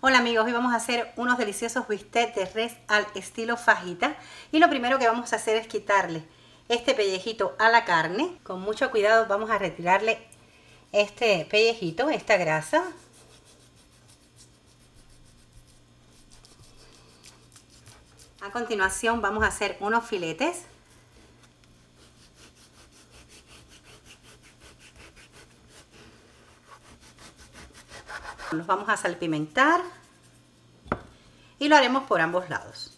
Hola amigos, hoy vamos a hacer unos deliciosos bistecs de res al estilo fajita. Y lo primero que vamos a hacer es quitarle este pellejito a la carne. Con mucho cuidado vamos a retirarle este pellejito, esta grasa. A continuación vamos a hacer unos filetes. Los vamos a salpimentar y lo haremos por ambos lados.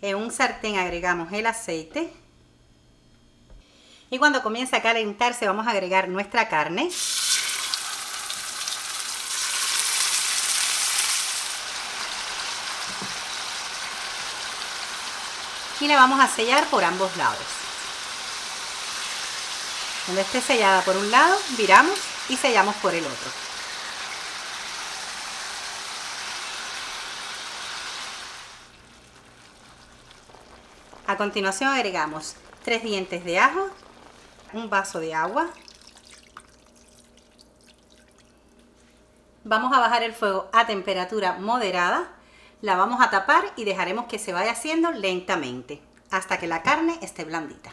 En un sartén agregamos el aceite y cuando comience a calentarse vamos a agregar nuestra carne. Y le vamos a sellar por ambos lados. Cuando esté sellada por un lado, viramos y sellamos por el otro. A continuación agregamos 3 dientes de ajo, un vaso de agua. Vamos a bajar el fuego a temperatura moderada. La vamos a tapar y dejaremos que se vaya haciendo lentamente hasta que la carne esté blandita.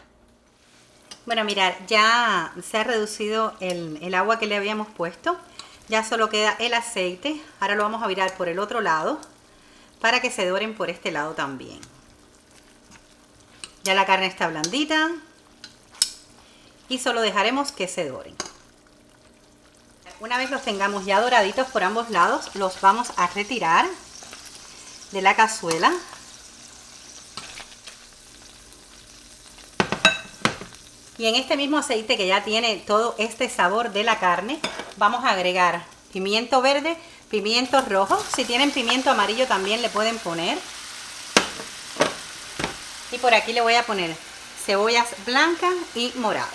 Bueno, mirad, ya se ha reducido el agua que le habíamos puesto. Ya solo queda el aceite. Ahora lo vamos a virar por el otro lado para que se doren por este lado también. Ya la carne está blandita y solo dejaremos que se doren. Una vez los tengamos ya doraditos por ambos lados, los vamos a retirar de la cazuela. Y en este mismo aceite que ya tiene todo este sabor de la carne, vamos a agregar pimiento verde, pimiento rojo. Si tienen pimiento amarillo también le pueden poner. Y por aquí le voy a poner cebollas blancas y moradas.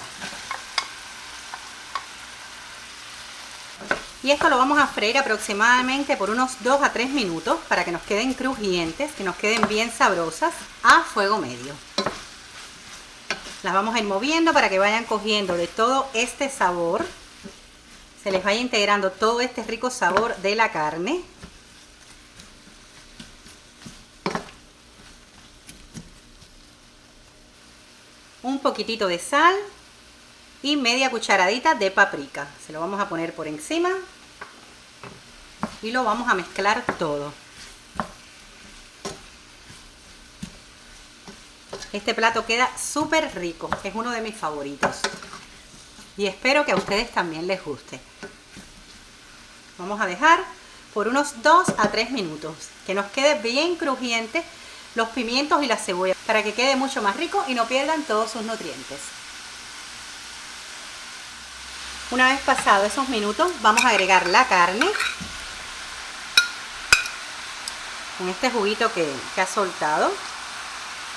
Y esto lo vamos a freír aproximadamente por unos 2 a 3 minutos para que nos queden crujientes, que nos queden bien sabrosas a fuego medio. Las vamos a ir moviendo para que vayan cogiendo de todo este sabor. Se les vaya integrando todo este rico sabor de la carne. Un poquitito de sal y media cucharadita de paprika. Se lo vamos a poner por encima y lo vamos a mezclar todo. Este plato queda súper rico, es uno de mis favoritos y espero que a ustedes también les guste. Vamos a dejar por unos 2 a 3 minutos que nos quede bien crujiente los pimientos y la cebolla para que quede mucho más rico y no pierdan todos sus nutrientes. Una vez pasados esos minutos vamos a agregar la carne con este juguito que ha soltado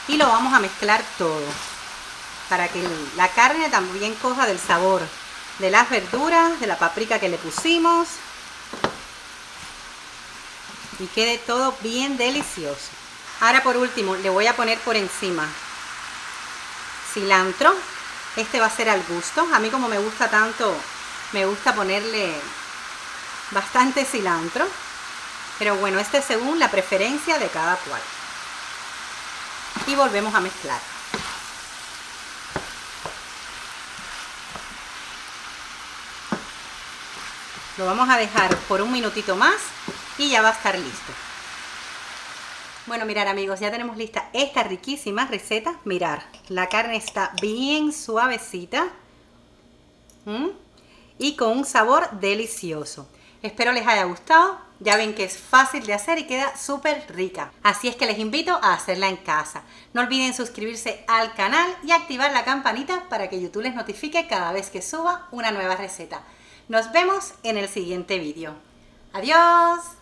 y lo vamos a mezclar todo para que la carne también coja del sabor de las verduras, de la paprika que le pusimos y quede todo bien delicioso. Ahora por último le voy a poner por encima cilantro. Este va a ser al gusto. A mí como me gusta tanto, me gusta ponerle bastante cilantro. Pero bueno, este es según la preferencia de cada cual. Y volvemos a mezclar. Lo vamos a dejar por un minutito más y ya va a estar listo. Bueno, mirar amigos, ya tenemos lista esta riquísima receta. Mirar, la carne está bien suavecita y con un sabor delicioso. Espero les haya gustado. Ya ven que es fácil de hacer y queda súper rica. Así es que les invito a hacerla en casa. No olviden suscribirse al canal y activar la campanita para que YouTube les notifique cada vez que suba una nueva receta. Nos vemos en el siguiente vídeo. ¡Adiós!